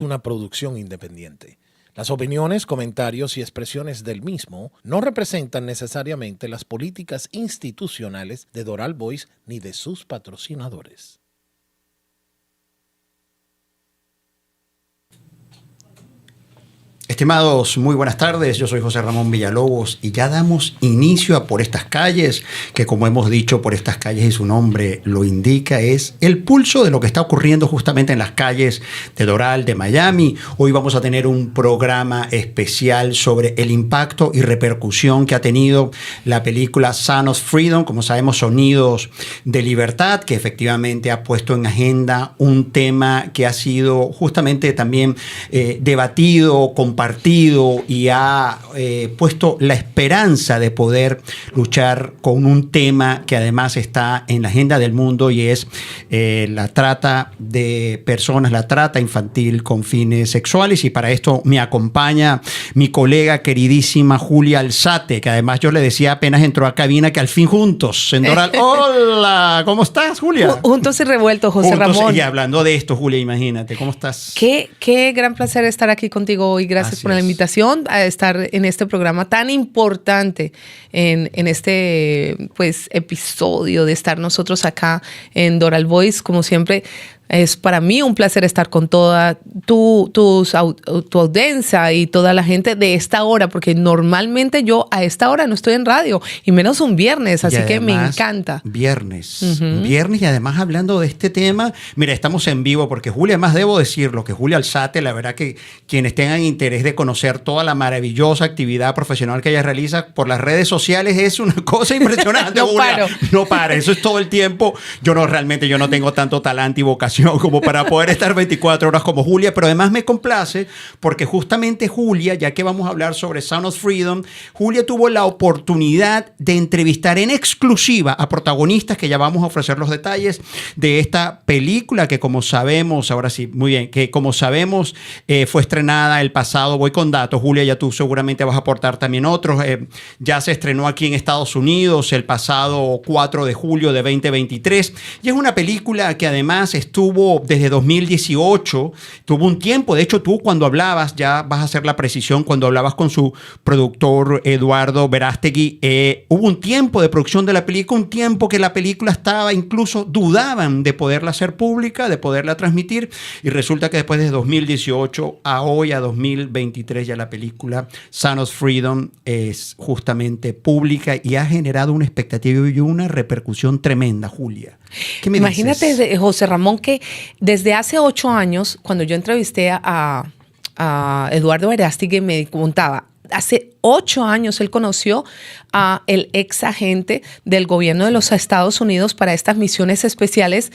una producción independiente. Las opiniones, comentarios y expresiones del mismo no representan necesariamente las políticas institucionales de Doral Voice ni de sus patrocinadores. Estimados, muy buenas tardes. Yo soy José Ramón Villalobos y ya damos inicio a Por Estas Calles, que como hemos dicho, Por Estas Calles y su nombre lo indica, es el pulso de lo que está ocurriendo justamente en las calles de Doral, de Miami. Hoy vamos a tener un programa especial sobre el impacto y repercusión que ha tenido la película Sound of Freedom, como sabemos, Sonidos de Libertad, que efectivamente ha puesto en agenda un tema que ha sido justamente también debatido, compartido y ha puesto la esperanza de poder luchar con un tema que además está en la agenda del mundo y es la trata de personas, la trata infantil con fines sexuales. Y para esto me acompaña mi colega queridísima Julia Alzate, que además yo le decía apenas entró a cabina que al fin juntos en Doral. Hola, ¿cómo estás, Julia? Juntos y revueltos, José Ramón. Y hablando de esto, Julia, imagínate, ¿cómo estás? Qué gran placer estar aquí contigo hoy. Gracias por la invitación a estar en este programa tan importante, en este episodio de estar nosotros acá en Doral Voice. Como siempre, es para mí un placer estar con toda tu audiencia y toda la gente de esta hora, porque normalmente yo a esta hora no estoy en radio, y menos un viernes, así que me encanta. Viernes y además hablando de este tema, mira, estamos en vivo porque Julia, además debo decirlo, que Julia Alzate, la verdad que quienes tengan interés de conocer toda la maravillosa actividad profesional que ella realiza por las redes sociales es una cosa impresionante. No para, eso es todo el tiempo. Yo no tengo tanto talento y vocación como para poder estar 24 horas como Julia, pero además me complace porque justamente Julia, ya que vamos a hablar sobre Sound of Freedom, Julia tuvo la oportunidad de entrevistar en exclusiva a protagonistas, que ya vamos a ofrecer los detalles de esta película que, como sabemos, ahora sí, muy bien, que como sabemos fue estrenada el pasado, voy con datos, Julia, ya tú seguramente vas a aportar también otros, ya se estrenó aquí en Estados Unidos el pasado 4 de julio de 2023 y es una película que además estuvo desde 2018, tuvo un tiempo, de hecho tú cuando hablabas, ya vas a hacer la precisión, cuando hablabas con su productor Eduardo Verástegui, hubo un tiempo de producción de la película, un tiempo que la película estaba, incluso dudaban de poderla hacer pública, de poderla transmitir, y resulta que después de 2018 a hoy, a 2023, ya la película Sound of Freedom es justamente pública y ha generado una expectativa y una repercusión tremenda, Julia. ¿Qué me Imagínate, dices? José Ramón, que desde hace 8 años, cuando yo entrevisté a Eduardo Verástegui, me contaba, hace 8 años él conoció a el ex agente del gobierno de los Estados Unidos para estas misiones especiales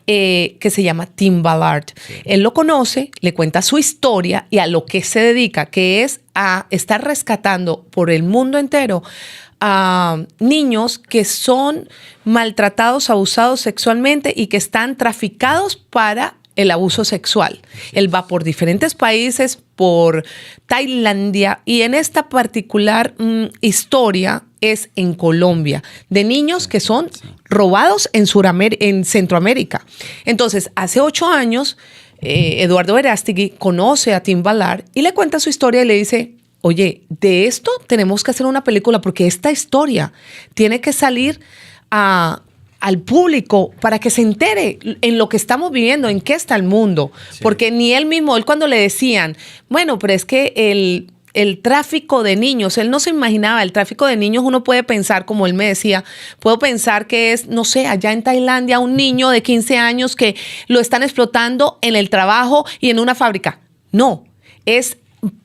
que se llama Tim Ballard. Sí. Él lo conoce, le cuenta su historia y a lo que se dedica, que es a estar rescatando por el mundo entero a niños que son maltratados, abusados sexualmente y que están traficados para el abuso sexual. Él va por diferentes países, por Tailandia, y en esta particular historia es en Colombia, de niños que son robados en Centroamérica. Entonces, hace 8 años, Eduardo Verástegui conoce a Tim Ballard y le cuenta su historia y le dice: oye, de esto tenemos que hacer una película porque esta historia tiene que salir al público para que se entere en lo que estamos viviendo, en qué está el mundo. Sí. Porque ni él mismo, cuando le decían, bueno, pero es que el tráfico de niños, él no se imaginaba, el tráfico de niños uno puede pensar, como él me decía, puedo pensar que es, no sé, allá en Tailandia un niño de 15 años que lo están explotando en el trabajo y en una fábrica. No, es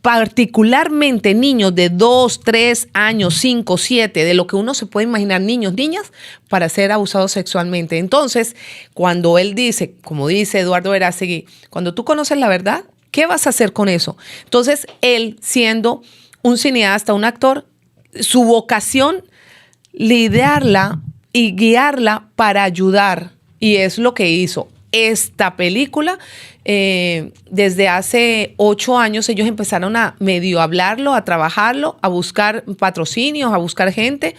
particularmente niños de 2, 3 años, 5, 7, de lo que uno se puede imaginar, niños, niñas, para ser abusados sexualmente. Entonces, cuando él dice, como dice Eduardo Verástegui, cuando tú conoces la verdad, ¿qué vas a hacer con eso? Entonces, él, siendo un cineasta, un actor, su vocación, liderarla y guiarla para ayudar. Y es lo que hizo. Esta película, desde hace 8 años, ellos empezaron a medio hablarlo, a trabajarlo, a buscar patrocinios, a buscar gente.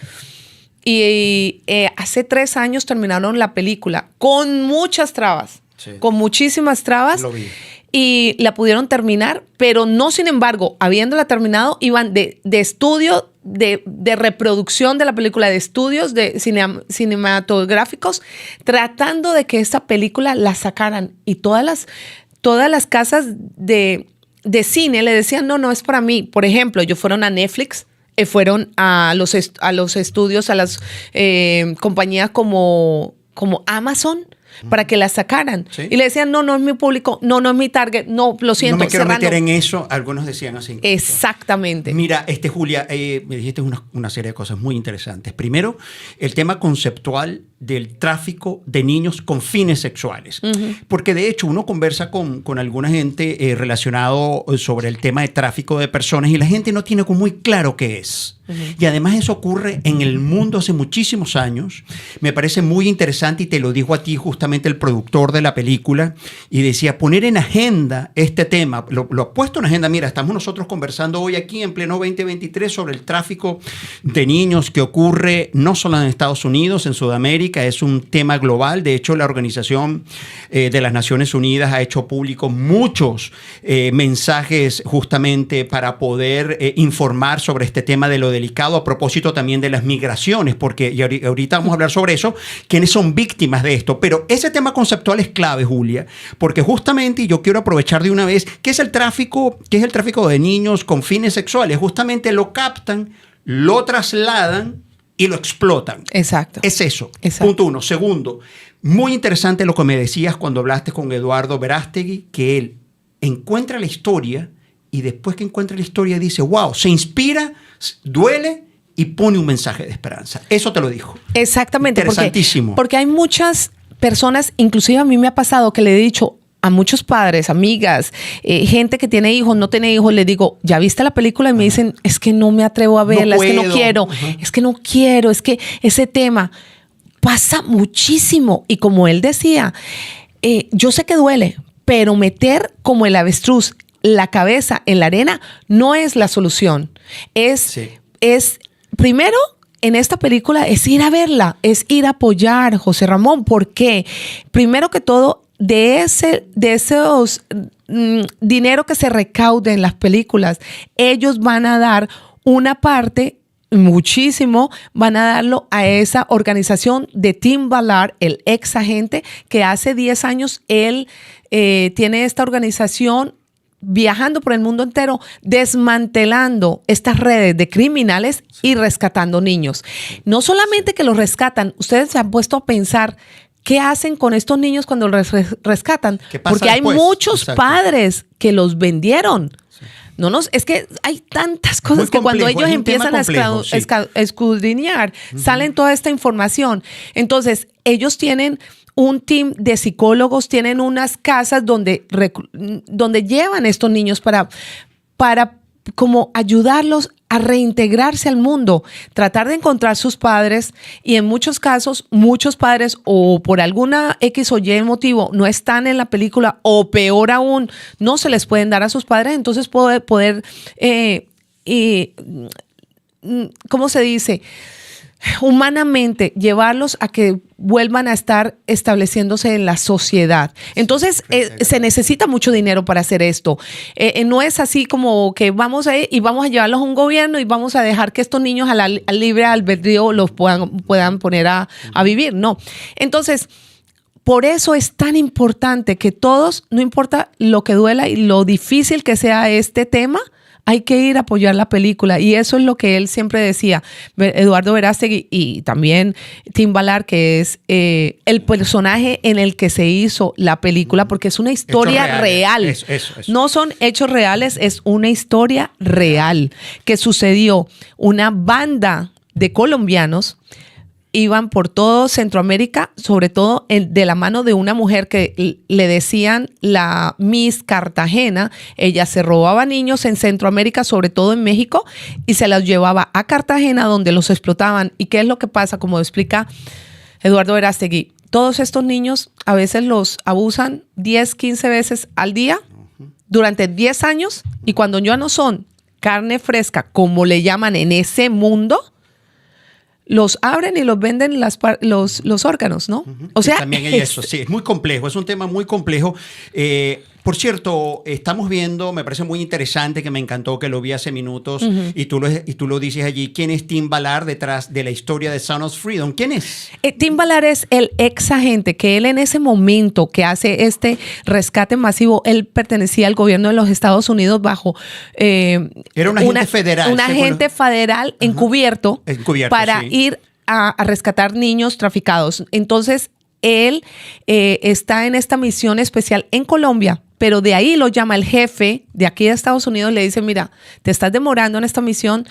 Y hace 3 años terminaron la película con muchas trabas, sí, con muchísimas trabas. Lo vi. y la pudieron terminar, pero no, sin embargo, habiéndola terminado, iban de estudio, de reproducción de la película, de estudios de cinematográficos, tratando de que esta película la sacaran. Y todas las casas de cine le decían, no es para mí. Por ejemplo, ellos fueron a Netflix, fueron a los estudios, a las compañías como Amazon, para que la sacaran. ¿Sí? Y le decían, no es mi público, no es mi target, no, lo siento. No me quiero meter en eso, algunos decían así. Exactamente. Mira, Julia, me dijiste una serie de cosas muy interesantes. Primero, el tema conceptual del tráfico de niños con fines sexuales. Porque de hecho uno conversa con alguna gente relacionado sobre el tema de tráfico de personas y la gente no tiene muy claro qué es. Y además eso ocurre en el mundo hace muchísimos años. Me parece muy interesante y te lo dijo a ti justamente el productor de la película y decía, poner en agenda este tema, lo ha puesto en agenda. Mira, estamos nosotros conversando hoy aquí en pleno 2023 sobre el tráfico de niños que ocurre no solo en Estados Unidos, en Sudamérica, es un tema global. De hecho, la Organización de las Naciones Unidas ha hecho público muchos mensajes justamente para poder informar sobre este tema de lo delicado, a propósito también de las migraciones, porque y ahorita vamos a hablar sobre eso, quiénes son víctimas de esto. Pero ese tema conceptual es clave, Julia, porque justamente, y yo quiero aprovechar de una vez, ¿qué es el tráfico de niños con fines sexuales? Justamente lo captan, lo trasladan y lo explotan. Exacto. Es eso. Exacto. Punto uno. Segundo, muy interesante lo que me decías cuando hablaste con Eduardo Verástegui, que él encuentra la historia y después que encuentra la historia dice, wow, se inspira, duele y pone un mensaje de esperanza. Eso te lo dijo. Exactamente. Interesantísimo. Porque hay muchas personas, inclusive a mí me ha pasado que le he dicho a muchos padres, amigas, gente que tiene hijos, no tiene hijos, le digo, ¿ya viste la película? Y me dicen, es que no me atrevo a verla, es que no quiero, es que ese tema pasa muchísimo. Y como él decía, yo sé que duele, pero meter como el avestruz la cabeza en la arena no es la solución. Es primero, en esta película es ir a verla, es ir a apoyar, José Ramón. ¿Por qué? Primero que todo, de esos dinero que se recaude en las películas, ellos van a dar una parte, muchísimo, van a darlo a esa organización de Tim Ballard, el ex agente, que hace 10 años él tiene esta organización viajando por el mundo entero, desmantelando estas redes de criminales y rescatando niños. No solamente que los rescatan, ustedes se han puesto a pensar qué hacen con estos niños cuando los rescatan, porque hay muchos padres que los vendieron. Sí. Es que hay tantas cosas que cuando ellos empiezan a escudriñar, salen toda esta información. Entonces, ellos tienen un team de psicólogos, tienen unas casas donde llevan estos niños para como ayudarlos a reintegrarse al mundo, tratar de encontrar sus padres, y en muchos casos, muchos padres o por alguna X o Y motivo no están en la película, o peor aún, no se les pueden dar a sus padres. Entonces poder ¿cómo se dice? Humanamente llevarlos a que vuelvan a estar estableciéndose en la sociedad. Entonces se necesita mucho dinero para hacer esto. No es así como que vamos a ir y vamos a llevarlos a un gobierno y vamos a dejar que estos niños al libre albedrío los puedan poner a vivir. No. Entonces, por eso es tan importante que todos, no importa lo que duela y lo difícil que sea este tema, hay que ir a apoyar la película. Y eso es lo que él siempre decía, Eduardo Verástegui, y también Tim Ballard, que es el personaje en el que se hizo la película, porque es una historia real. Eso. No son hechos reales, es una historia real que sucedió. Una banda de colombianos iban por todo Centroamérica, sobre todo de la mano de una mujer que le decían la Miss Cartagena. Ella se robaba niños en Centroamérica, sobre todo en México, y se los llevaba a Cartagena, donde los explotaban. ¿Y qué es lo que pasa? Como explica Eduardo Verástegui, todos estos niños a veces los abusan 10, 15 veces al día durante 10 años, y cuando ya no son carne fresca, como le llaman en ese mundo, los abren y los venden los órganos, ¿no? O sea, también hay eso, sí, es muy complejo, es un tema muy complejo. Por cierto, estamos viendo, me parece muy interesante, que me encantó, que lo vi hace minutos, y tú lo dices allí, ¿quién es Tim Ballard detrás de la historia de Son of Freedom? ¿Quién es? Tim Ballard es el ex agente que él en ese momento que hace este rescate masivo, él pertenecía al gobierno de los Estados Unidos bajo... Era un agente federal. Un agente federal encubierto para ir a rescatar niños traficados. Entonces, él está en esta misión especial en Colombia, pero de ahí lo llama el jefe de aquí de Estados Unidos, le dice, mira, te estás demorando en esta misión,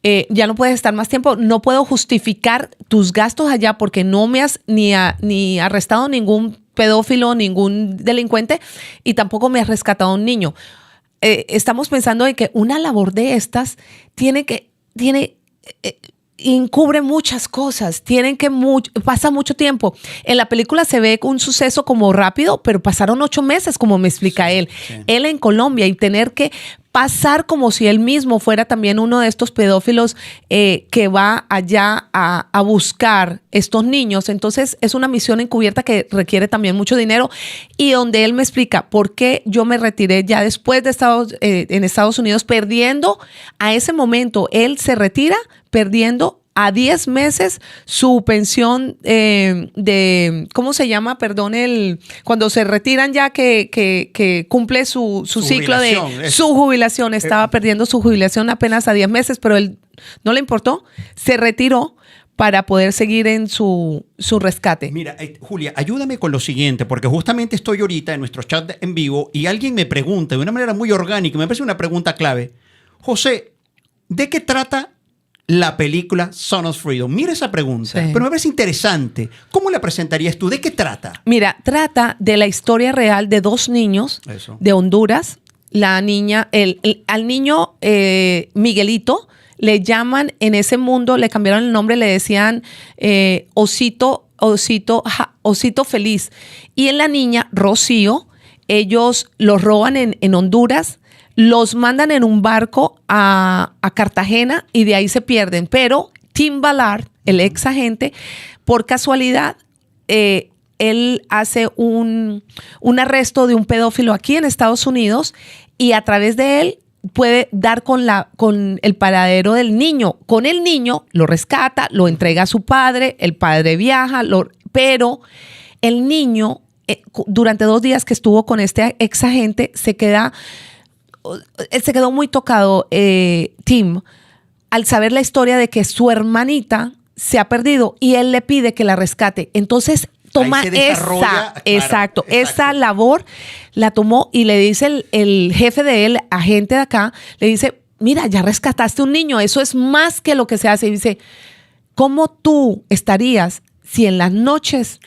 ya no puedes estar más tiempo, no puedo justificar tus gastos allá porque no me has ni arrestado ningún pedófilo, ningún delincuente y tampoco me has rescatado a un niño. Estamos pensando de que una labor de estas encubre muchas cosas, pasa mucho tiempo. En la película se ve un suceso como rápido, pero pasaron 8 meses, como me explica él. Sí. Él en Colombia y tener que pasar como si él mismo fuera también uno de estos pedófilos que va allá a buscar estos niños. Entonces es una misión encubierta que requiere también mucho dinero y donde él me explica por qué yo me retiré ya después de en Estados Unidos perdiendo a ese momento. Él se retira perdiendo a 10 meses su pensión ¿cómo se llama? Perdón, cuando se retiran ya que cumple su ciclo de su jubilación. Estaba perdiendo su jubilación apenas a 10 meses, pero él no le importó, se retiró para poder seguir en su rescate. Mira, Julia, ayúdame con lo siguiente, porque justamente estoy ahorita en nuestro chat en vivo y alguien me pregunta de una manera muy orgánica, me parece una pregunta clave. José, ¿de qué trata la película Son of Freedom? Mira esa pregunta, sí. Pero me parece interesante. ¿Cómo la presentarías tú? ¿De qué trata? Mira, trata de la historia real de 2 niños de Honduras. La niña, al niño Miguelito, le llaman en ese mundo, le cambiaron el nombre, le decían Osito Feliz. Y en la niña, Rocío, ellos los roban en Honduras, los mandan en un barco a Cartagena y de ahí se pierden. Pero Tim Ballard, el ex agente, por casualidad, él hace un arresto de un pedófilo aquí en Estados Unidos y a través de él puede dar con el paradero del niño. Con el niño lo rescata, lo entrega a su padre, el padre viaja, pero el niño, durante 2 días que estuvo con este ex agente, él se quedó muy tocado, Tim, al saber la historia de que su hermanita se ha perdido y él le pide que la rescate. Entonces toma esa labor, la tomó y le dice el jefe de él, agente de acá, le dice, mira, ya rescataste un niño, eso es más que lo que se hace. Y dice, ¿cómo tú estarías si en las noches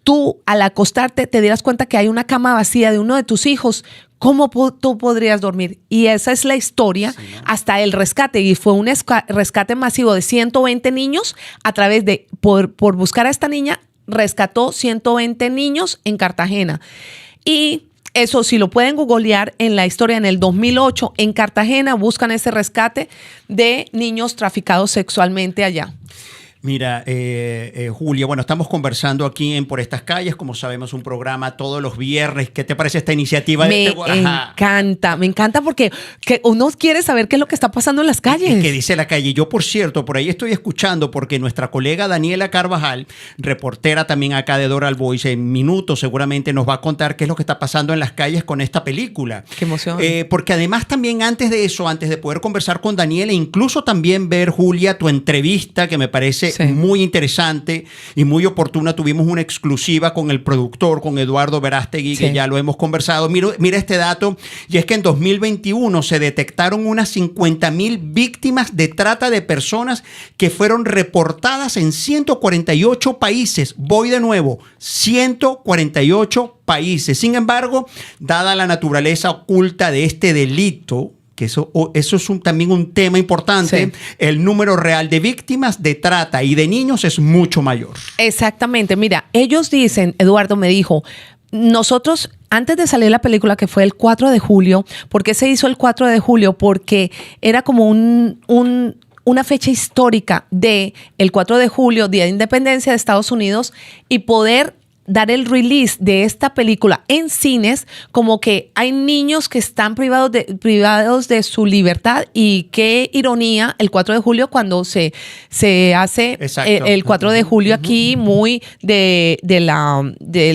tú al acostarte te dieras cuenta que hay una cama vacía de uno de tus hijos? ¿Cómo tú podrías dormir? Y esa es la historia, sí, ¿no? Hasta el rescate. Y fue un rescate masivo de 120 niños a través de, por buscar a esta niña, rescató 120 niños en Cartagena. Y eso, si lo pueden googlear en la historia, en el 2008, en Cartagena, buscan ese rescate de niños traficados sexualmente allá. Mira, Julia, bueno, estamos conversando aquí en Por Estas Calles, como sabemos, un programa todos los viernes. ¿Qué te parece esta iniciativa? Me encanta porque uno quiere saber qué es lo que está pasando en las calles. ¿Qué dice la calle? Yo, por cierto, por ahí estoy escuchando porque nuestra colega Daniela Carvajal, reportera también acá de Doral Voice, en minutos seguramente nos va a contar qué es lo que está pasando en las calles con esta película. Qué emoción. Porque además también antes de eso, antes de poder conversar con Daniela, incluso también ver, Julia, tu entrevista que me parece muy interesante y muy oportuna. Tuvimos una exclusiva con el productor, con Eduardo Verástegui, que ya lo hemos conversado. Mira este dato, y es que en 2021 se detectaron unas 50,000 víctimas de trata de personas que fueron reportadas en 148 países. Voy de nuevo, 148 países. Sin embargo, dada la naturaleza oculta de este delito, que eso es también un tema importante, el número real de víctimas de trata y de niños es mucho mayor. Exactamente. Mira, ellos dicen, Eduardo me dijo, nosotros, antes de salir la película, que fue el 4 de julio, ¿por qué se hizo el 4 de julio? Porque era como una fecha histórica de el 4 de julio, Día de Independencia de Estados Unidos, y poder dar el release de esta película en cines, como que hay niños que están privados de su libertad, y qué ironía el 4 de julio cuando se hace el 4 de julio aquí muy del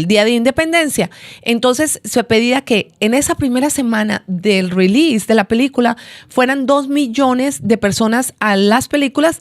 Día de Independencia. Entonces se pedía que en esa primera semana del release de la película fueran 2 millones de personas a las películas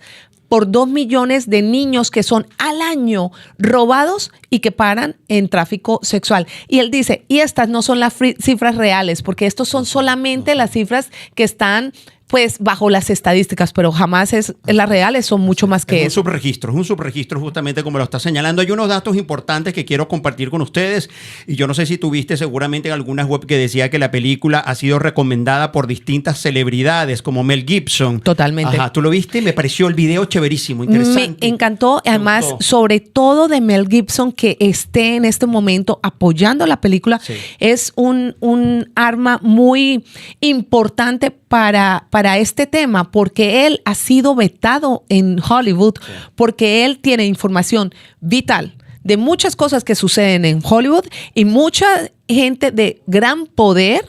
por 2 millones de niños que son al año robados y que paran en tráfico sexual. Y él dice, y estas no son las cifras reales, porque estos son solamente las cifras que están pues bajo las estadísticas, pero jamás es las reales, son mucho más que eso. Es un subregistro justamente como lo está señalando. Hay unos datos importantes que quiero compartir con ustedes, y yo no sé si tuviste seguramente en algunas web que decía que la película ha sido recomendada por distintas celebridades como Mel Gibson. Totalmente. Ajá, ¿tú lo viste? Me pareció el video chéverísimo, interesante. Me encantó, además, sobre todo de Mel Gibson, que esté en este momento apoyando la película. Sí. Es un arma muy importante para este tema, porque él ha sido vetado en Hollywood, sí, porque él tiene información vital de muchas cosas que suceden en Hollywood, y mucha gente de gran poder,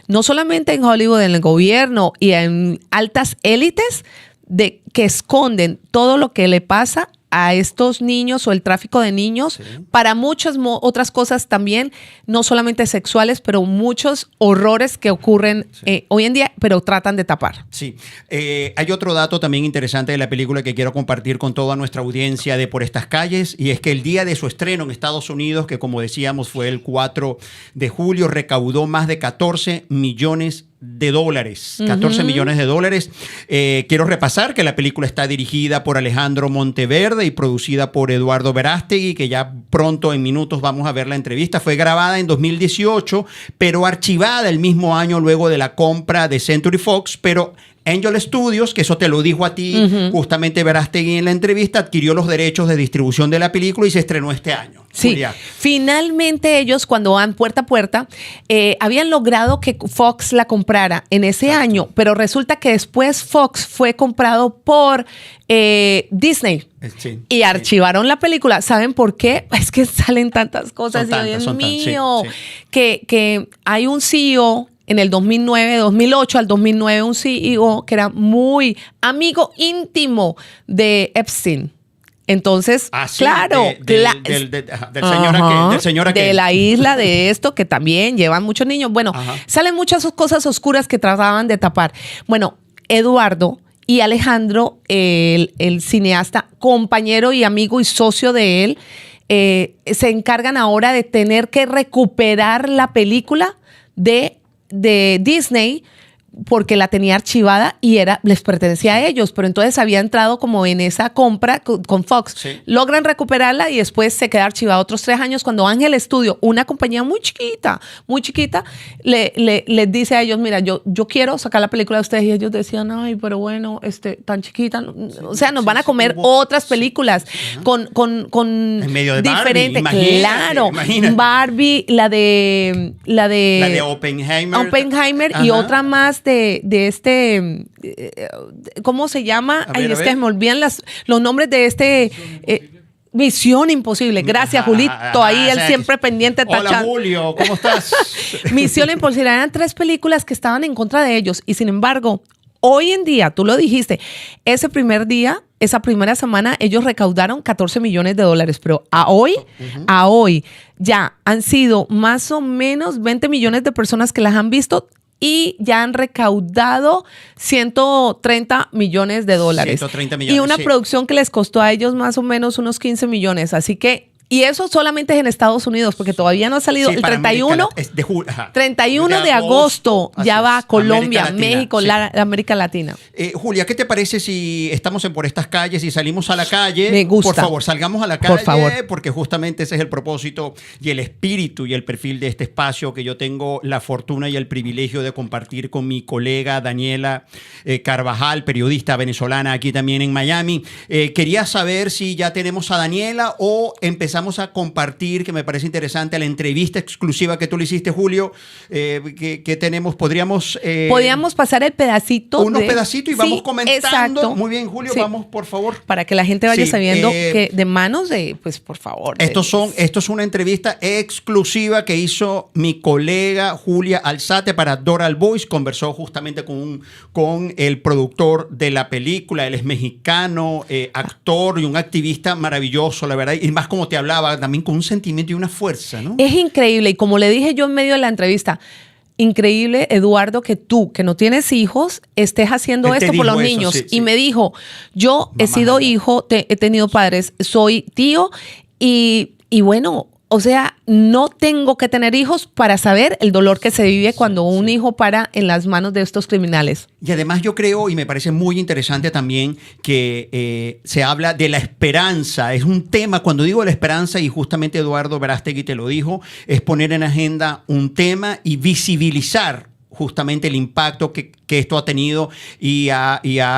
no solamente en Hollywood, en el gobierno y en altas élites, que esconden todo lo que le pasa a estos niños o el tráfico de niños, sí, para muchas otras cosas también, no solamente sexuales, pero muchos horrores que ocurren, sí, hoy en día, pero tratan de tapar. Sí. Hay otro dato también interesante de la película que quiero compartir con toda nuestra audiencia de Por Estas Calles, y es que el día de su estreno en Estados Unidos, que como decíamos fue el 4 de julio, recaudó más de 14 millones de dólares, 14 millones de dólares. Quiero repasar que la película está dirigida por Alejandro Monteverde y producida por Eduardo Verástegui, que ya pronto en minutos vamos a ver la entrevista. Fue grabada en 2018, pero archivada el mismo año luego de la compra de Century Fox, pero Angel Studios, que eso te lo dijo a ti, justamente Verástegui en la entrevista, adquirió los derechos de distribución de la película y se estrenó este año. Sí, Julia. Finalmente ellos, cuando van puerta a puerta, habían logrado que Fox la comprara en ese año, pero resulta que después Fox fue comprado por Disney. Sí, y archivaron la película. ¿Saben por qué? Es que salen tantas cosas. Dios mío, que hay un CEO en el 2008 al 2009, un CEO que era muy amigo íntimo de Epstein. Entonces, claro, del señor aquel. De la isla de esto, que también llevan muchos niños. Bueno, salen muchas cosas oscuras que trataban de tapar. Bueno, Eduardo y Alejandro, el cineasta, compañero y amigo y socio de él, se encargan ahora de tener que recuperar la película de Disney, porque la tenía archivada y les pertenecía a ellos, pero entonces había entrado como en esa compra con Fox. Sí. Logran recuperarla y después se queda archivada otros 3 años cuando Ángel Studio, una compañía muy chiquita, les dice a ellos, mira, yo quiero sacar la película de ustedes, y ellos decían, ay, pero bueno, tan chiquita, o sea, nos van a comer otras películas con en medio de diferentes, Barbie, claro, imagínate. Barbie, la de Oppenheimer y otra más de este, ¿cómo se llama? Ay, es que se me olvidan los nombres de este... Misión Imposible. Gracias, Julito. Ahí él siempre pendiente. Hola, Julio. ¿Cómo estás? Misión Imposible. Eran 3 películas que estaban en contra de ellos. Y sin embargo, hoy en día, tú lo dijiste, ese primer día, esa primera semana, ellos recaudaron 14 millones de dólares. Pero a hoy ya han sido más o menos 20 millones de personas que las han visto, y ya han recaudado 130 millones de dólares. 130 millones, y una producción que les costó a ellos más o menos unos 15 millones. Así que, y eso solamente es en Estados Unidos, porque todavía no ha salido. El 31 de agosto ya va a Colombia, México, América Latina. Julia, ¿qué te parece si estamos Por Estas Calles y salimos a la calle? Me gusta. Por favor, salgamos a la calle, por favor, porque justamente ese es el propósito y el espíritu y el perfil de este espacio que yo tengo la fortuna y el privilegio de compartir con mi colega Daniela Carvajal, periodista venezolana aquí también en Miami. Quería saber si ya tenemos a Daniela o empezamos a compartir, que me parece interesante, la entrevista exclusiva que tú le hiciste, Julio, que tenemos. Podríamos pasar el pedacito. Unos pedacitos poquito y Sí, vamos comentando. exacto. Muy bien, Julio, Sí. vamos, por favor. Para que la gente vaya Sí, sabiendo que de manos de, pues por favor. Esto es una entrevista exclusiva que hizo mi colega Julia Alzate para Doral Voice. Conversó justamente con el productor de la película. Él es mexicano, actor y un activista maravilloso, la verdad. Y más como te hablaba, también con un sentimiento y una fuerza, ¿no? Es increíble. Y como le dije yo en medio de la entrevista, increíble, Eduardo, que tú, que no tienes hijos, estés haciendo Él te esto por dijo los eso, niños. sí, Y sí. me dijo, yo he Mamá, sido ya. hijo, he tenido padres, soy tío y bueno, o sea, no tengo que tener hijos para saber el dolor que se vive cuando un hijo para en las manos de estos criminales. Y además yo creo, y me parece muy interesante también, que se habla de la esperanza. Es un tema, cuando digo la esperanza, y justamente Eduardo Verástegui te lo dijo, es poner en agenda un tema y visibilizar justamente el impacto que esto ha tenido y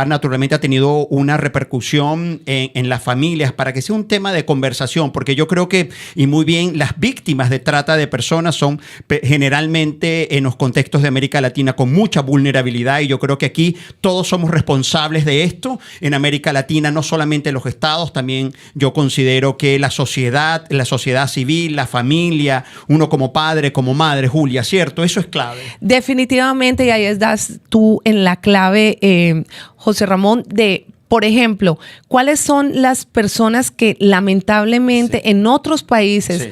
naturalmente ha tenido una repercusión en las familias para que sea un tema de conversación, porque yo creo que, y muy bien, las víctimas de trata de personas son generalmente en los contextos de América Latina con mucha vulnerabilidad, y yo creo que aquí todos somos responsables de esto. En América Latina, no solamente los estados, también yo considero que la sociedad civil, la familia, uno como padre, como madre, Julia, ¿cierto? Eso es clave. Definitivamente, y ahí estás tú en la clave, José Ramón, de, por ejemplo, ¿cuáles son las personas que lamentablemente en otros países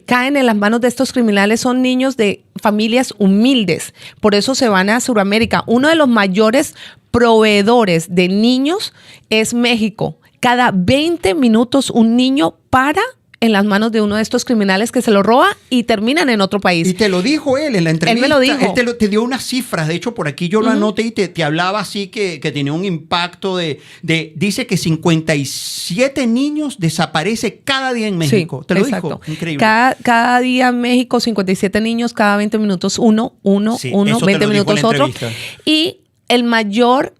caen en las manos de estos criminales? Son niños de familias humildes, por eso se van a Sudamérica. Uno de los mayores proveedores de niños es México. Cada 20 minutos un niño para en las manos de uno de estos criminales que se lo roba y terminan en otro país. Y te lo dijo él en la entrevista. Él me lo dijo. Él te dio unas cifras. De hecho, por aquí yo lo anoté y te hablaba así que tenía un impacto dice que 57 niños desaparece cada día en México. Sí, te lo exacto. dijo. Increíble. Cada día en México, 57 niños, cada 20 minutos uno, Sí, eso te 20 lo dijo en minutos la otro. entrevista. Y el mayor,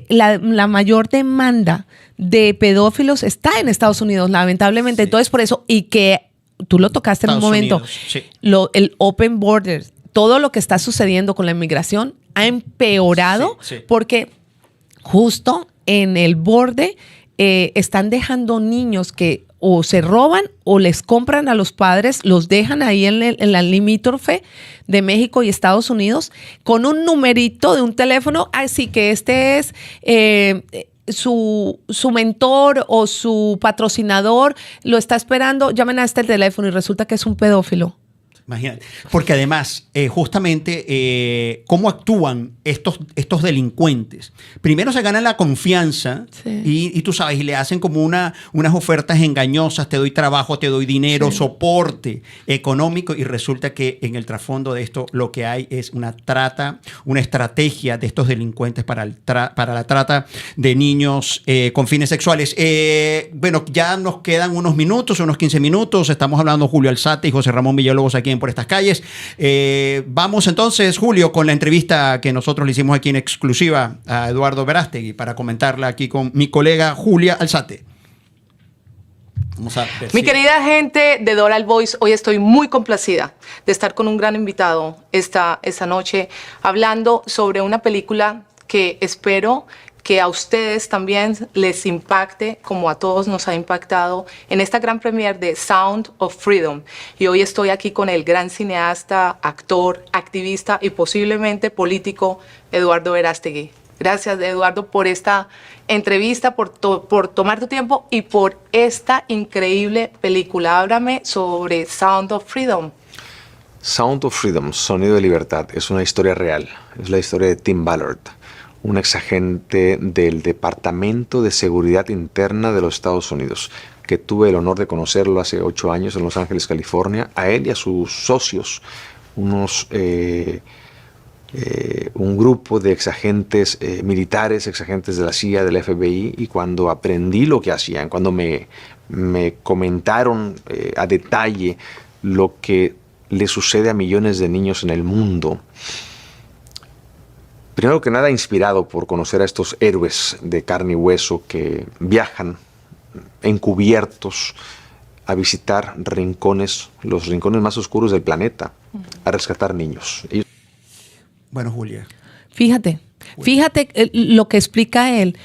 la mayor demanda de pedófilos está en Estados Unidos, lamentablemente. Sí. Entonces, por eso, y que tú lo tocaste en un Estados momento, Unidos, sí. el Open Borders, todo lo que está sucediendo con la inmigración ha empeorado Sí, sí. porque justo en el borde están dejando niños que o se roban o les compran a los padres, los dejan ahí en la limítrofe de México y Estados Unidos con un numerito de un teléfono, así que este es su mentor o su patrocinador, lo está esperando, llamen a este teléfono y resulta que es un pedófilo. Imagínate. Porque además, justamente, cómo actúan estos delincuentes. Primero se ganan la confianza y tú sabes, y le hacen como unas ofertas engañosas, te doy trabajo, te doy dinero, soporte económico, y resulta que en el trasfondo de esto lo que hay es una estrategia de estos delincuentes para la trata de niños con fines sexuales. Bueno, ya nos quedan unos minutos, unos 15 minutos. Estamos hablando Julio Alzate y José Ramón Villalobos aquí en Por Estas Calles. Vamos entonces, Julio, con la entrevista que nosotros le hicimos aquí en exclusiva a Eduardo Verástegui para comentarla aquí con mi colega Julia Alzate. Vamos a ver Mi querida gente de Doral Voice, hoy estoy muy complacida de estar con un gran invitado esta noche hablando sobre una película que espero que a ustedes también les impacte como a todos nos ha impactado en esta gran premiere de Sound of Freedom. Y hoy estoy aquí con el gran cineasta, actor, activista y posiblemente político Eduardo Verástegui. Gracias, Eduardo, por esta entrevista, por tomar tu tiempo y por esta increíble película. Háblame sobre Sound of Freedom. Sound of Freedom, Sonido de Libertad, es una historia real. Es la historia de Tim Ballard, un exagente del Departamento de Seguridad Interna de los Estados Unidos, que tuve el honor de conocerlo hace 8 años en Los Ángeles, California, a él y a sus socios, un grupo de exagentes militares, exagentes de la CIA, del FBI, y cuando aprendí lo que hacían, cuando me comentaron a detalle lo que le sucede a millones de niños en el mundo, primero que nada inspirado por conocer a estos héroes de carne y hueso que viajan encubiertos a visitar los rincones más oscuros del planeta, a rescatar niños. Bueno, Julia. Fíjate lo que explica él.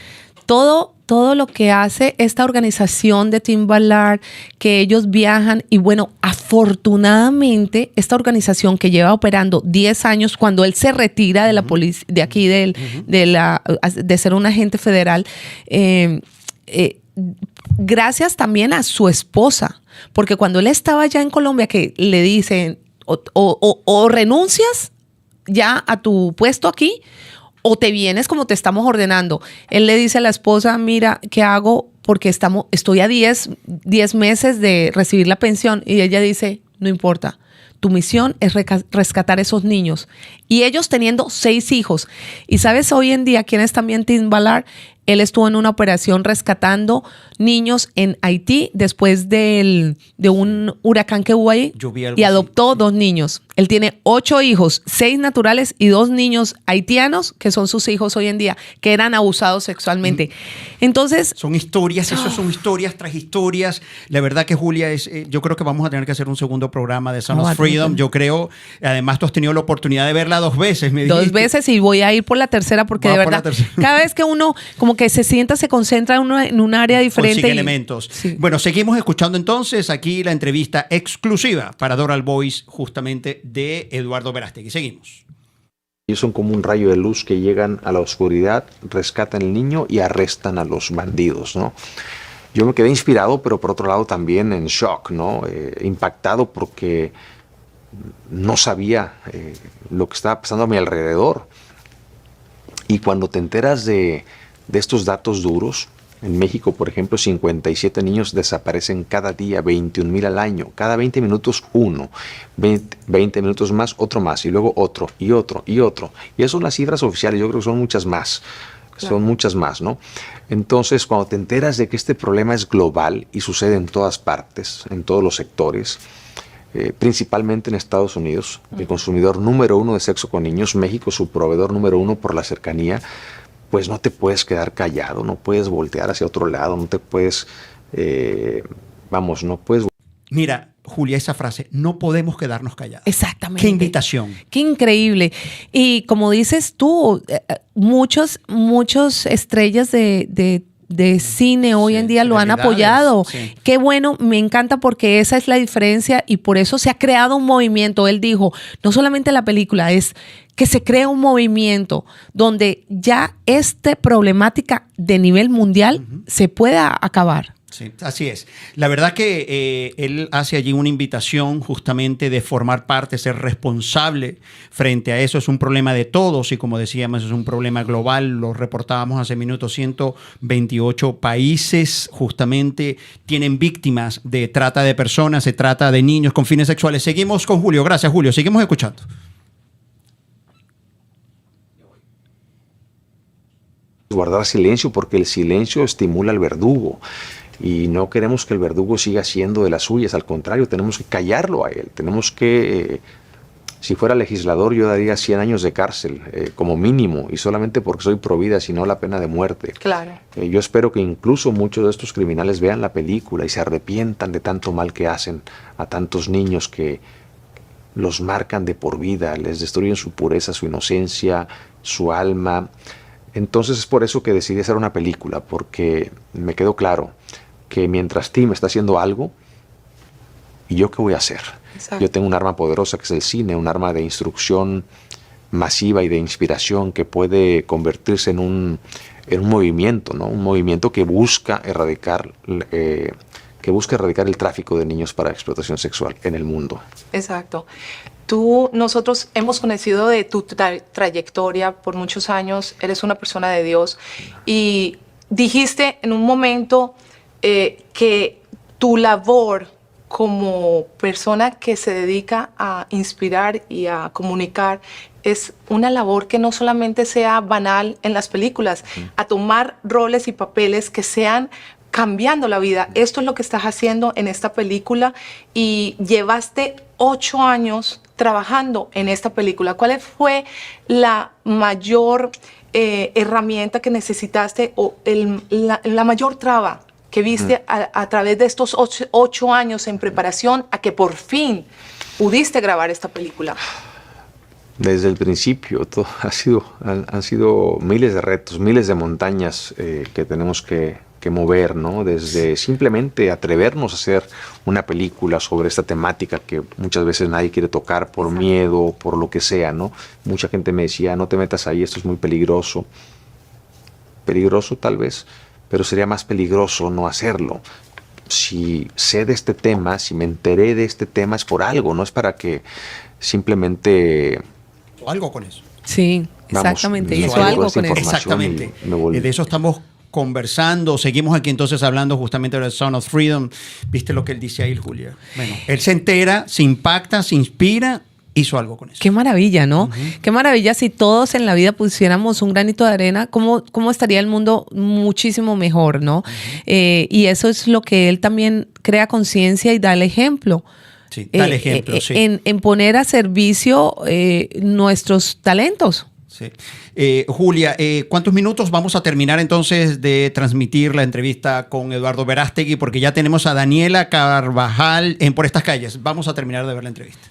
Todo lo que hace esta organización de Tim Ballard, que ellos viajan y bueno, afortunadamente esta organización que lleva operando 10 años, cuando él se retira de la policía, de aquí de ser un agente federal, gracias también a su esposa, porque cuando él estaba allá en Colombia, que le dicen o renuncias ya a tu puesto aquí, o te vienes como te estamos ordenando. Él le dice a la esposa, mira, ¿qué hago? Porque estoy a 10 meses de recibir la pensión. Y ella dice, no importa, tu misión es rescatar esos niños. Y ellos teniendo 6 hijos. Y sabes, hoy en día, ¿quién es también Tim Ballard? Él estuvo en una operación rescatando niños en Haití después de un huracán que hubo ahí y adoptó 2 niños. Él tiene 8 hijos, 6 naturales y 2 niños haitianos que son sus hijos hoy en día, que eran abusados sexualmente. Entonces... Son historias, eso son historias tras historias. La verdad que Julia, yo creo que vamos a tener que hacer un segundo programa de Son of Freedom. Yo creo, además tú has tenido la oportunidad de verla 2 veces, me dijiste. 2 veces y voy a ir por la tercera porque de verdad, cada vez que uno como que se sienta, se concentra en un área diferente. Consigue elementos. Sí. Bueno, seguimos escuchando entonces aquí la entrevista exclusiva para Doral Voice, justamente de Eduardo Verástegui. Seguimos. Ellos son como un rayo de luz que llegan a la oscuridad, rescatan al niño y arrestan a los bandidos, ¿no? Yo me quedé inspirado, pero por otro lado también en shock, ¿no? Impactado porque no sabía lo que estaba pasando a mi alrededor. Y cuando te enteras de estos datos duros, en México, por ejemplo, 57 niños desaparecen cada día, 21,000 al año. Cada 20 minutos uno, 20 minutos más, otro más, y luego otro, y otro, y otro. Y esas son las cifras oficiales, yo creo que son muchas más. Claro. Son muchas más, ¿no? Entonces, cuando te enteras de que este problema es global y sucede en todas partes, en todos los sectores, principalmente en Estados Unidos, el consumidor número 1 de sexo con niños, México su proveedor número 1 por la cercanía, pues no te puedes quedar callado, no puedes voltear hacia otro lado, no te puedes, no puedes... Mira, Julia, esa frase, no podemos quedarnos callados. Exactamente. Qué invitación. Qué increíble. Y como dices tú, muchos estrellas de cine hoy en día lo han apoyado. Sí. Qué bueno, me encanta porque esa es la diferencia y por eso se ha creado un movimiento. Él dijo, no solamente la película, es que se crea un movimiento donde ya esta problemática de nivel mundial se pueda acabar. Sí, así es. La verdad que él hace allí una invitación justamente de formar parte, ser responsable frente a eso. Es un problema de todos y como decíamos, es un problema global. Lo reportábamos hace minutos, 128 países justamente tienen víctimas de trata de personas, se trata de niños con fines sexuales. Seguimos con Julio. Gracias, Julio. Seguimos escuchando. Guardar silencio porque el silencio estimula al verdugo. Y no queremos que el verdugo siga siendo de las suyas, al contrario, tenemos que callarlo a él, tenemos que, si fuera legislador yo daría 100 años de cárcel como mínimo, y solamente porque soy pro vida, sino la pena de muerte. Claro. Yo espero que incluso muchos de estos criminales vean la película y se arrepientan de tanto mal que hacen a tantos niños que los marcan de por vida, les destruyen su pureza, su inocencia, su alma. Entonces es por eso que decidí hacer una película, porque me quedó claro que mientras Tim está haciendo algo, ¿y yo qué voy a hacer? Exacto. Yo tengo un arma poderosa que es el cine, un arma de instrucción masiva y de inspiración que puede convertirse en un movimiento, ¿no? Un movimiento que busca erradicar el tráfico de niños para explotación sexual en el mundo. Exacto. Nosotros hemos conocido de tu trayectoria por muchos años, eres una persona de Dios y dijiste en un momento que tu labor como persona que se dedica a inspirar y a comunicar es una labor que no solamente sea banal en las películas, a tomar roles y papeles que sean cambiando la vida. Esto es lo que estás haciendo en esta película y llevaste 8 años trabajando en esta película. ¿Cuál fue la mayor herramienta que necesitaste o la mayor traba que viste a través de estos 8 años en preparación a que por fin pudiste grabar esta película? Desde el principio han sido miles de retos, miles de montañas que tenemos que mover, ¿no? Desde simplemente atrevernos a hacer una película sobre esta temática que muchas veces nadie quiere tocar por miedo, por lo que sea, ¿no? Mucha gente me decía, no te metas ahí, esto es muy peligroso. Peligroso tal vez, pero sería más peligroso no hacerlo. Si sé de este tema, si me enteré de este tema es por algo, no es para que simplemente... Algo con eso. Sí, exactamente. Vamos, Hizo algo esta con eso. Exactamente. Me De eso estamos conversando. Seguimos aquí entonces hablando justamente del Sound of Freedom. ¿Viste lo que él dice ahí, Julia? Bueno, él se entera, se impacta, se inspira, hizo algo con eso. Qué maravilla, ¿no? Qué maravilla si todos en la vida pusiéramos un granito de arena, ¿cómo estaría el mundo muchísimo mejor, ¿no? Y eso es lo que él también crea conciencia y da el ejemplo. Sí, da el ejemplo, sí. En poner a servicio nuestros talentos. Sí. Julia, ¿cuántos minutos vamos a terminar entonces de transmitir la entrevista con Eduardo Verástegui? Porque ya tenemos a Daniela Carvajal en Por Estas Calles. Vamos a terminar de ver la entrevista.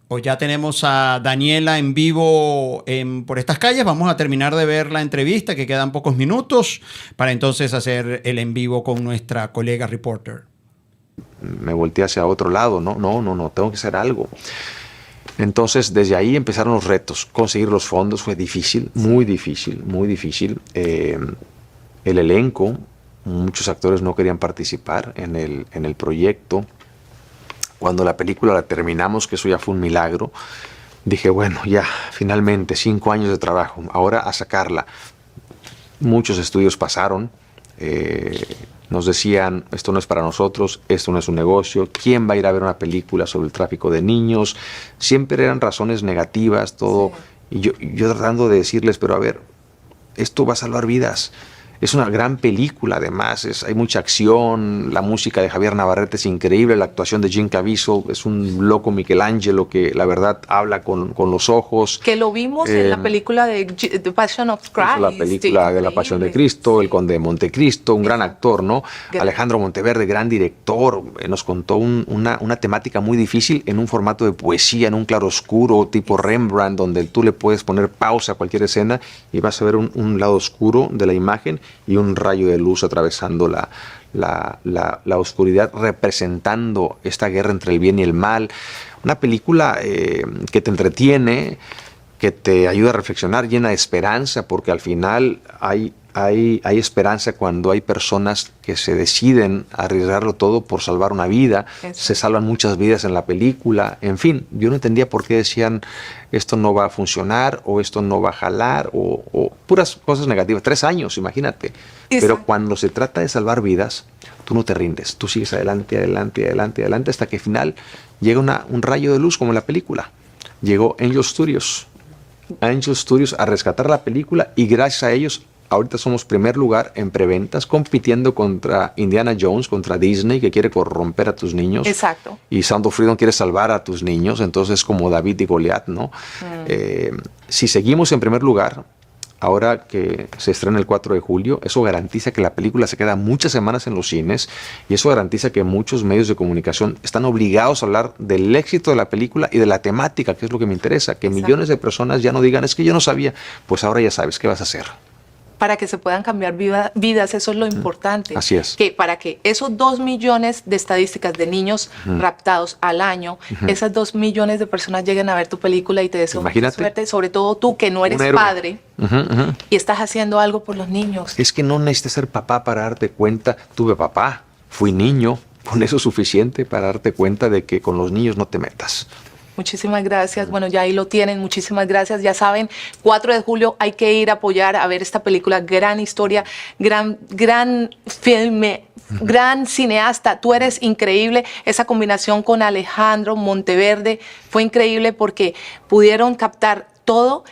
O ya tenemos a Daniela en vivo Por Estas Calles. Vamos a terminar de ver la entrevista, que quedan pocos minutos, para entonces hacer el en vivo con nuestra colega reporter. Me volteé hacia otro lado, no, tengo que hacer algo. Entonces, desde ahí empezaron los retos. Conseguir los fondos fue difícil, muy difícil, muy difícil. El elenco, muchos actores no querían participar en el proyecto. Cuando la película la terminamos, que eso ya fue un milagro, dije, bueno, ya, finalmente, 5 años de trabajo, ahora a sacarla. Muchos estudios pasaron, nos decían, esto no es para nosotros, esto no es un negocio, ¿quién va a ir a ver una película sobre el tráfico de niños? Siempre eran razones negativas, todo. Sí. Y yo tratando de decirles, pero a ver, esto va a salvar vidas. Es una gran película, además, hay mucha acción, la música de Javier Navarrete es increíble, la actuación de Jim Caviezel es un loco Michelangelo que la verdad habla con los ojos. Que lo vimos en la película de The Passion of Christ. La película de La Pasión de Cristo, El Conde de Montecristo, un gran actor, ¿no? Alejandro Monteverde, gran director, nos contó una temática muy difícil en un formato de poesía, en un claroscuro tipo Rembrandt, donde tú le puedes poner pausa a cualquier escena y vas a ver un lado oscuro de la imagen y un rayo de luz atravesando la oscuridad, representando esta guerra entre el bien y el mal. Una película que te entretiene, que te ayuda a reflexionar, llena de esperanza, porque al final hay esperanza cuando hay personas que se deciden a arriesgarlo todo por salvar una vida. Eso. Se salvan muchas vidas en la película. En fin, yo no entendía por qué decían esto no va a funcionar o esto no va a jalar o puras cosas negativas. 3 años, imagínate. Eso. Pero cuando se trata de salvar vidas, tú no te rindes. Tú sigues adelante, adelante, adelante, adelante hasta que al final llega un rayo de luz como en la película. Llegó Angel Studios a rescatar la película y gracias a ellos ahorita somos primer lugar en preventas, compitiendo contra Indiana Jones, contra Disney, que quiere corromper a tus niños. Exacto. Y Sound of Freedom quiere salvar a tus niños, entonces como David y Goliat, ¿no? Si seguimos en primer lugar, ahora que se estrena el 4 de julio, eso garantiza que la película se queda muchas semanas en los cines y eso garantiza que muchos medios de comunicación están obligados a hablar del éxito de la película y de la temática, que es lo que me interesa, que Exacto. Millones de personas ya no digan, es que yo no sabía, pues ahora ya sabes, ¿qué vas a hacer? Para que se puedan cambiar vidas, eso es lo importante. Así es. Que para que esos 2 millones de estadísticas de niños raptados al año, esas 2 millones de personas lleguen a ver tu película y te deseo mucha suerte, sobre todo tú que no eres padre y estás haciendo algo por los niños. Es que no necesitas ser papá para darte cuenta, tuve papá, fui niño, con eso es suficiente para darte cuenta de que con los niños no te metas. Muchísimas gracias. Bueno, ya ahí lo tienen. Muchísimas gracias. Ya saben, 4 de julio hay que ir a apoyar, a ver esta película. Gran historia, gran filme, gran cineasta. Tú eres increíble. Esa combinación con Alejandro Monteverde fue increíble porque pudieron captar todo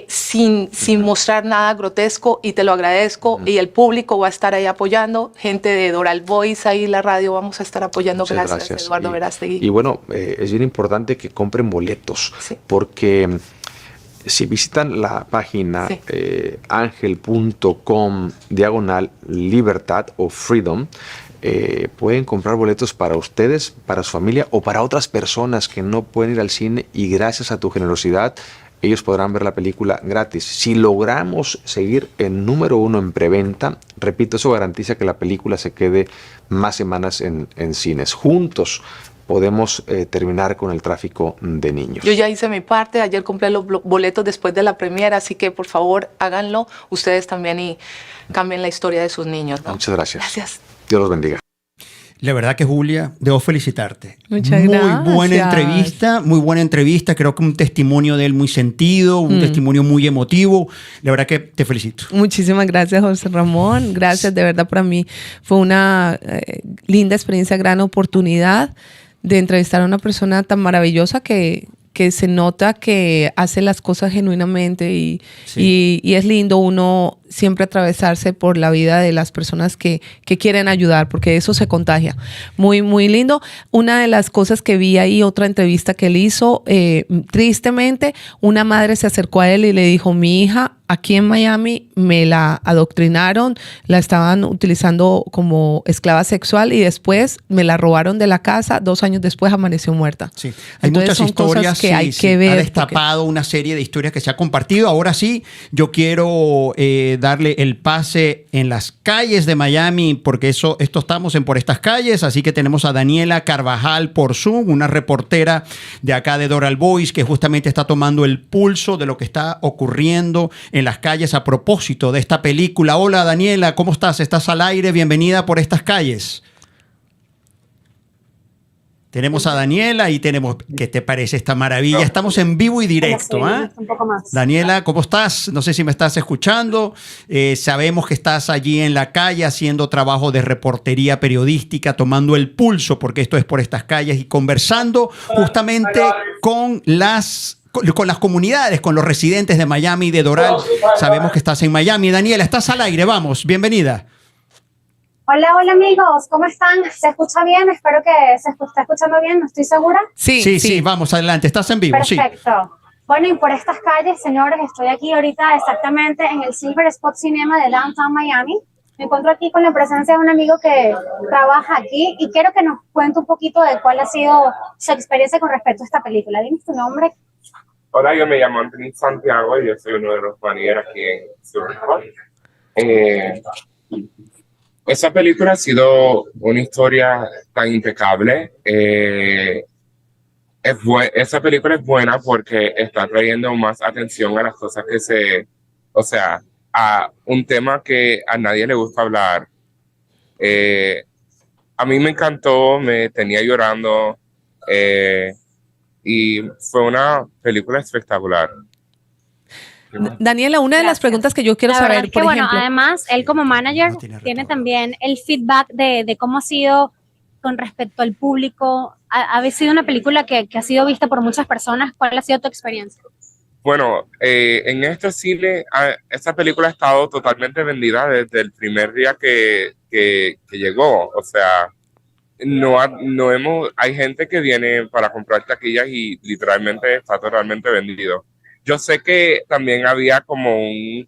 sin mostrar nada grotesco y te lo agradezco y el público va a estar ahí apoyando, gente de Doral Voice, ahí la radio vamos a estar apoyando. Gracias Eduardo Verástegui. Y bueno, es bien importante que compren boletos porque si visitan la página angel.com/libertad o freedom, pueden comprar boletos para ustedes, para su familia o para otras personas que no pueden ir al cine, y gracias a tu generosidad ellos podrán ver la película gratis. Si logramos seguir en número 1 en preventa, repito, eso garantiza que la película se quede más semanas en cines. Juntos podemos terminar con el tráfico de niños. Yo ya hice mi parte, ayer compré los boletos después de la premiera, así que por favor háganlo ustedes también y cambien la historia de sus niños, ¿no? Muchas gracias. Gracias. Dios los bendiga. La verdad que, Julia, debo felicitarte. Muchas gracias. Muy buena entrevista. Creo que un testimonio de él muy sentido, un testimonio muy emotivo. La verdad que te felicito. Muchísimas gracias, José Ramón. Gracias, de verdad, para mí fue una linda experiencia, gran oportunidad de entrevistar a una persona tan maravillosa que se nota que hace las cosas genuinamente y es lindo uno siempre atravesarse por la vida de las personas que quieren ayudar, porque eso se contagia. Muy, muy lindo. Una de las cosas que vi ahí, otra entrevista que él hizo, tristemente, una madre se acercó a él y le dijo: mi hija aquí en Miami me la adoctrinaron, la estaban utilizando como esclava sexual y después me la robaron de la casa, 2 años después amaneció muerta. Sí, hay Entonces, muchas historias que hay que ver. Ha destapado una serie de historias que se ha compartido. Ahora sí, yo quiero darle el pase en las calles de Miami, porque esto estamos en Por Estas Calles, así que tenemos a Daniela Carvajal por Zoom, una reportera de acá de Doral Voice, que justamente está tomando el pulso de lo que está ocurriendo en las calles a propósito de esta película. Hola, Daniela, ¿cómo estás? ¿Estás al aire? Bienvenida Por Estas Calles. Tenemos a Daniela y tenemos... ¿Qué te parece esta maravilla? Estamos en vivo y directo. ¿Ah? Un poco más. Daniela, ¿cómo estás? No sé si me estás escuchando. Sabemos que estás allí en la calle haciendo trabajo de reportería periodística, tomando el pulso, porque esto es Por Estas Calles, y conversando justamente con las comunidades, con los residentes de Miami y de Doral. Sabemos que estás en Miami. Daniela, estás al aire. Vamos, bienvenida. Hola amigos, ¿cómo están? ¿Se escucha bien? Espero que se está escuchando bien, no estoy segura. Sí, vamos adelante, estás en vivo. Perfecto. Sí. Bueno, y Por Estas Calles, señores, estoy aquí ahorita exactamente en el Silver Spot Cinema de Downtown Miami. Me encuentro aquí con la presencia de un amigo que trabaja aquí y quiero que nos cuente un poquito de cuál ha sido su experiencia con respecto a esta película. Dime tu nombre. Hola, yo me llamo Anthony Santiago y yo soy uno de los managers aquí en Silver Spot. Esa película ha sido una historia tan impecable. Esa película es buena porque está trayendo más atención a las cosas a un tema que a nadie le gusta hablar. A mí me encantó, me tenía llorando y fue una película espectacular. Daniela, una de las preguntas que yo quiero saber, por ejemplo... Además, él como manager tiene también el feedback de cómo ha sido con respecto al público. Ha sido una película que ha sido vista por muchas personas. ¿Cuál ha sido tu experiencia? Bueno, en este cine, esta película ha estado totalmente vendida desde el primer día que llegó. O sea, hay gente que viene para comprar taquillas y literalmente está totalmente vendido. Yo sé que también había como un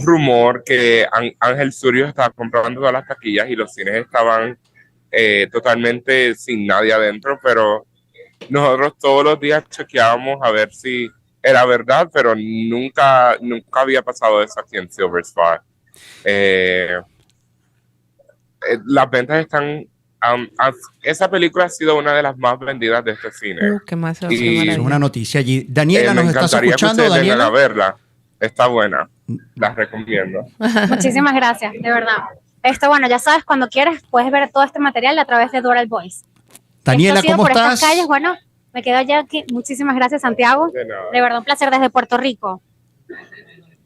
rumor que Ángel Studios estaba comprando todas las taquillas y los cines estaban totalmente sin nadie adentro, pero nosotros todos los días chequeábamos a ver si era verdad, pero nunca había pasado eso aquí en Silver Spot. Las ventas están... esa película ha sido una de las más vendidas de este cine. Es una noticia allí. Daniela, ¿nos estás escuchando? Que ustedes Daniela, vengan a verla. Está buena. La recomiendo. Muchísimas gracias, de verdad. Bueno, ya sabes, cuando quieras puedes ver todo este material a través de Doral Voice. Daniela, ¿cómo Por estás? Estas Calles, bueno, me quedo ya aquí. Muchísimas gracias, Santiago. De verdad, un placer desde Puerto Rico.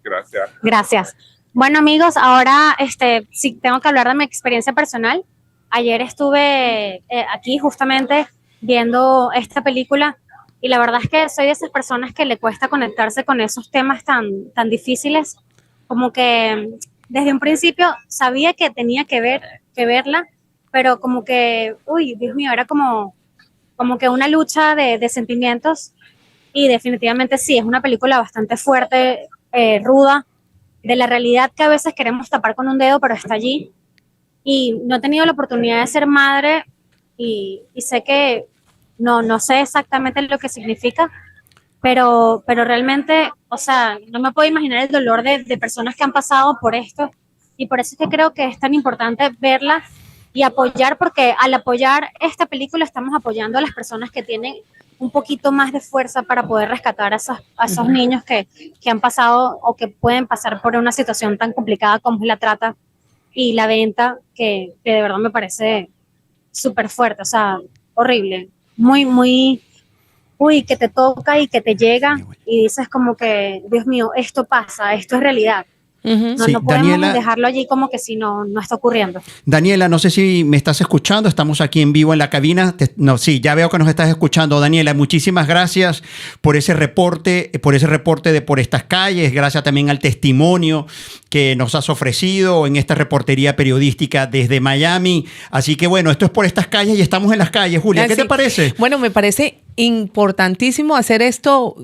Gracias. Gracias. Bueno, amigos, ahora sí tengo que hablar de mi experiencia personal. Ayer estuve aquí justamente viendo esta película y la verdad es que soy de esas personas que le cuesta conectarse con esos temas tan difíciles, como que desde un principio sabía que tenía que verla, pero como que, uy, Dios mío, era como que una lucha de sentimientos y definitivamente sí, es una película bastante fuerte, ruda, de la realidad que a veces queremos tapar con un dedo, pero está allí. y no he tenido la oportunidad de ser madre y sé que no sé exactamente lo que significa, pero realmente, o sea, no me puedo imaginar el dolor de personas que han pasado por esto, y por eso es que creo que es tan importante verla y apoyar, porque al apoyar esta película estamos apoyando a las personas que tienen un poquito más de fuerza para poder rescatar a esos niños que han pasado o que pueden pasar por una situación tan complicada como es la trata y la venta, que de verdad me parece súper fuerte, o sea, horrible, muy, muy, uy, que te toca y que te llega y dices como que, Dios mío, esto pasa, esto es realidad. No, Sí, no podemos Daniela, dejarlo allí como que si no está ocurriendo. Daniela, no sé si me estás escuchando, estamos aquí en vivo en la cabina. No, sí, ya veo que nos estás escuchando. Daniela, muchísimas gracias por ese reporte de Por Estas Calles. Gracias también al testimonio que nos has ofrecido en esta reportería periodística desde Miami. Así que bueno, esto es Por Estas Calles y estamos en las calles. Julia, ¿qué te parece? Bueno, me parece importantísimo hacer esto.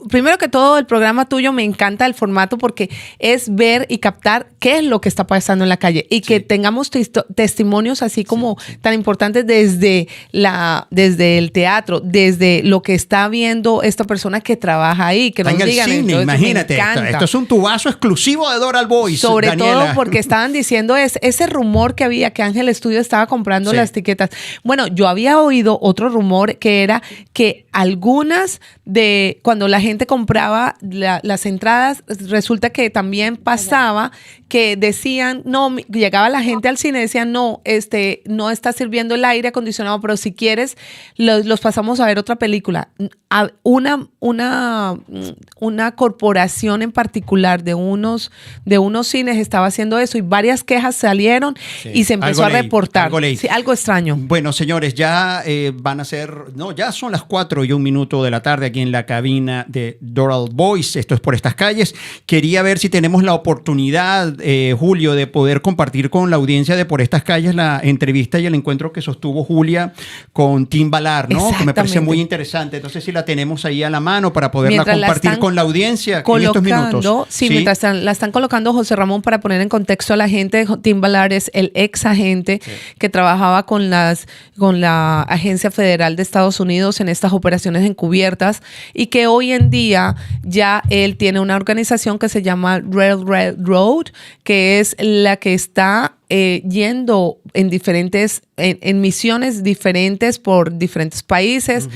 Primero que todo, el programa tuyo me encanta el formato porque es ver y captar qué es lo que está pasando en la calle y que tengamos testimonios así como tan importantes desde el teatro, desde lo que está viendo esta persona que trabaja ahí, que está nos en el digan. cine, Entonces, imagínate, esto es un tubazo exclusivo de Doral Boys. Sobre Daniela. todo porque estaban diciendo ese rumor que había que Ángel Studio estaba comprando las etiquetas. Bueno, yo había oído otro rumor que era que algunas de cuando la gente compraba las entradas, resulta que también pasaba que decían, no, llegaba la gente al cine y decían, no, no está sirviendo el aire acondicionado, pero si quieres, los pasamos a ver otra película. Una corporación en particular de unos cines estaba haciendo eso y varias quejas salieron y se empezó a reportar. Algo extraño. Bueno, señores, ya ya son las 4:01 de la tarde aquí en la cabina de Doral Boys. Esto es Por Estas Calles. Quería ver si tenemos la oportunidad, Julio, de poder compartir con la audiencia de Por Estas Calles la entrevista y el encuentro que sostuvo Julia con Tim Ballard, ¿no? Que me parece muy interesante. Entonces, si la tenemos ahí a la mano para poderla compartir con la audiencia en estos minutos. Sí, mientras la están colocando, José Ramón, para poner en contexto a la gente, Tim Ballard es el ex agente que trabajaba con la Agencia Federal de Estados Unidos en estas operaciones encubiertas y que hoy en día ya él tiene una organización que se llama Railroad, que es la que está yendo en misiones diferentes por diferentes países,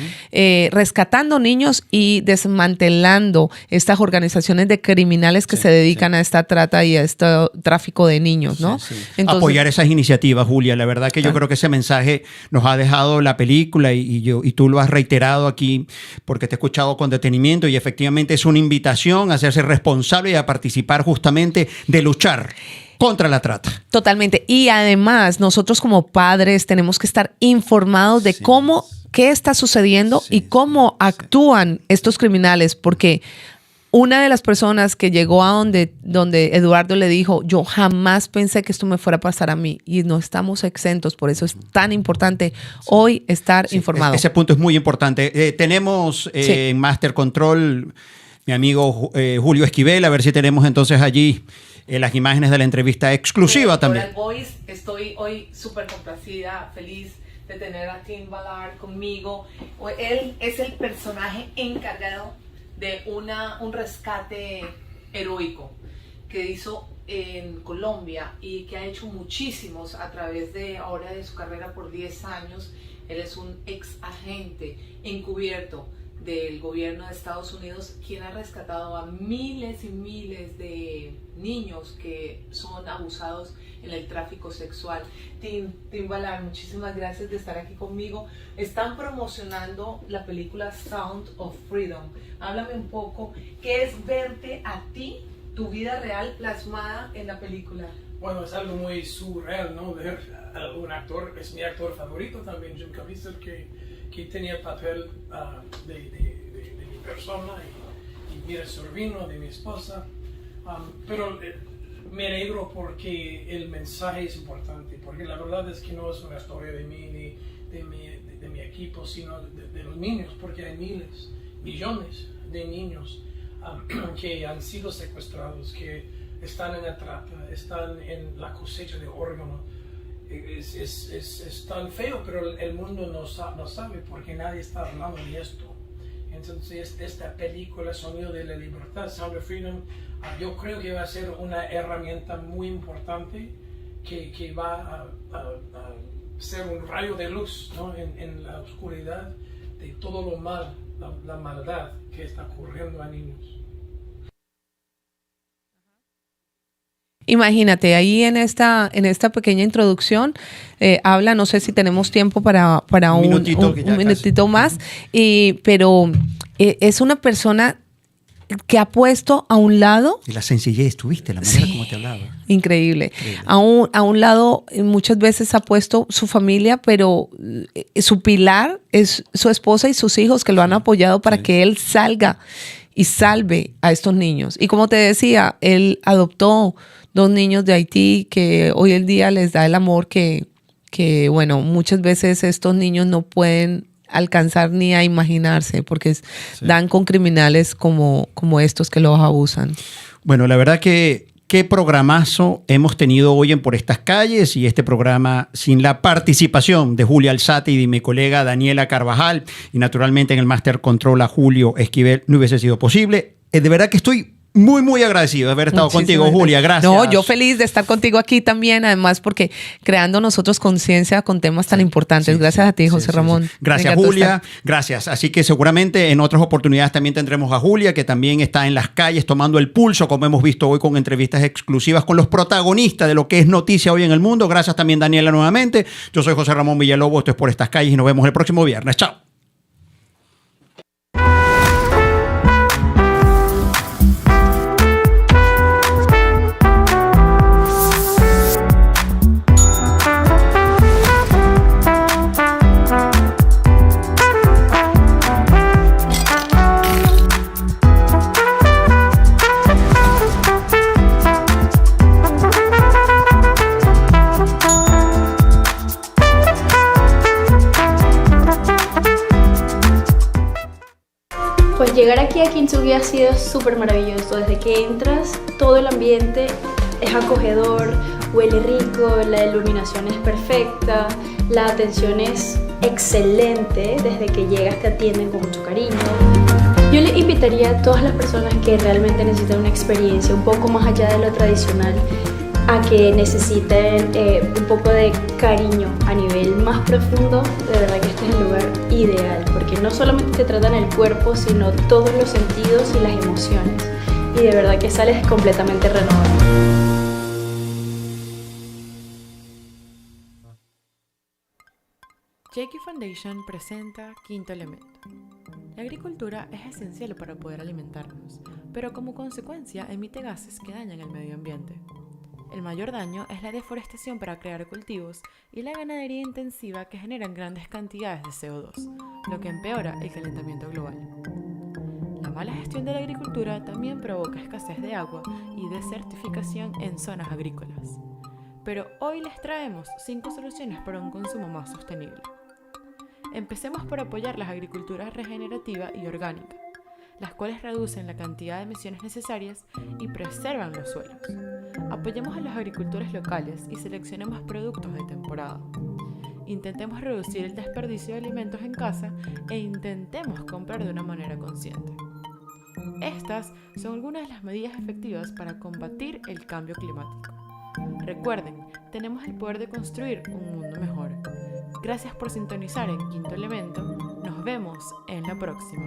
rescatando niños y desmantelando estas organizaciones de criminales que se dedican a esta trata y a este tráfico de niños, ¿no? Entonces, apoyar esas iniciativas, Julia. La verdad que yo creo que ese mensaje nos ha dejado la película y tú lo has reiterado aquí porque te he escuchado con detenimiento y efectivamente es una invitación a hacerse responsable y a participar justamente de luchar contra la trata. Totalmente. Y además, nosotros como padres tenemos que estar informados de qué está sucediendo y cómo actúan estos criminales, porque una de las personas que llegó a donde Eduardo le dijo, yo jamás pensé que esto me fuera a pasar a mí, y no estamos exentos. Por eso es tan importante hoy estar informados. Ese punto es muy importante. Tenemos en Master Control mi amigo Julio Esquivel, a ver si tenemos entonces allí las imágenes de la entrevista exclusiva también. Boys, estoy hoy súper complacida, feliz de tener a Tim Ballard conmigo. Él es el personaje encargado de un rescate heroico que hizo en Colombia y que ha hecho muchísimos a través de su carrera por 10 años. Él es un ex agente encubierto del gobierno de Estados Unidos, quien ha rescatado a miles y miles de niños que son abusados en el tráfico sexual. Tim Ballard, muchísimas gracias de estar aquí conmigo. Están promocionando la película Sound of Freedom. Háblame un poco, ¿qué es verte a ti, tu vida real plasmada en la película? Bueno, es algo muy surreal, ¿no? Ver a un actor, es mi actor favorito también, Jim Caviezel, que tenía el papel de mi persona y mira el sobrino de mi esposa. Pero me alegro porque el mensaje es importante, porque la verdad es que no es una historia de mí ni de mi equipo, sino de los niños, porque hay miles, millones de niños que han sido secuestrados, que están en la trata, están en la cosecha de órganos. es tan feo, pero el mundo no sabe porque nadie está hablando de esto. Entonces, esta película, Sonido de la Libertad, Sound of Freedom, yo creo que va a ser una herramienta muy importante que va a ser un rayo de luz, ¿no? en la oscuridad de todo lo mal, la maldad que está ocurriendo a niños. Imagínate, ahí en esta pequeña introducción habla, no sé si tenemos tiempo para un minutito más, pero es una persona que ha puesto a un lado... Y la sencillez, tuviste la manera como te hablaba. Increíble. A un lado muchas veces ha puesto su familia, pero su pilar es su esposa y sus hijos que lo han apoyado para que él salga y salve a estos niños. Y como te decía, él adoptó 2 niños de Haití que hoy en día les da el amor que bueno, muchas veces estos niños no pueden alcanzar ni a imaginarse porque dan con criminales como estos que los abusan. Bueno, la verdad que qué programazo hemos tenido hoy en Por Estas Calles, y este programa sin la participación de Julia Alzate y de mi colega Daniela Carvajal y naturalmente en el Master Control a Julio Esquivel no hubiese sido posible. De verdad que estoy muy agradecido de haber estado contigo, Julia. Gracias. No, yo feliz de estar contigo aquí también, además porque creando nosotros conciencia con temas tan importantes. Gracias a ti, José Ramón. Gracias, Julia. Gracias. Así que seguramente en otras oportunidades también tendremos a Julia, que también está en las calles tomando el pulso, como hemos visto hoy con entrevistas exclusivas con los protagonistas de lo que es noticia hoy en el mundo. Gracias también, Daniela, nuevamente. Yo soy José Ramón Villalobos, esto es Por Estas Calles y nos vemos el próximo viernes. Chao. Llegar aquí a Kintsugi ha sido súper maravilloso. Desde que entras, todo el ambiente es acogedor, huele rico, la iluminación es perfecta, la atención es excelente. Desde que llegas te atienden con mucho cariño. Yo le invitaría a todas las personas que realmente necesitan una experiencia un poco más allá de lo tradicional a que necesiten un poco de cariño a nivel más profundo. De verdad que este es el lugar ideal, porque no solamente te tratan el cuerpo, sino todos los sentidos y las emociones, y de verdad que sales completamente renovado. JQ Foundation presenta Quinto Elemento. La agricultura es esencial para poder alimentarnos, pero como consecuencia emite gases que dañan el medio ambiente. El mayor daño es la deforestación para crear cultivos y la ganadería intensiva que generan grandes cantidades de CO2, lo que empeora el calentamiento global. La mala gestión de la agricultura también provoca escasez de agua y desertificación en zonas agrícolas. Pero hoy les traemos 5 soluciones para un consumo más sostenible. Empecemos por apoyar la agricultura regenerativa y orgánica, las cuales reducen la cantidad de emisiones necesarias y preservan los suelos. Apoyemos a los agricultores locales y seleccionemos productos de temporada. Intentemos reducir el desperdicio de alimentos en casa e intentemos comprar de una manera consciente. Estas son algunas de las medidas efectivas para combatir el cambio climático. Recuerden, tenemos el poder de construir un mundo mejor. Gracias por sintonizar en Quinto Elemento. Nos vemos en la próxima.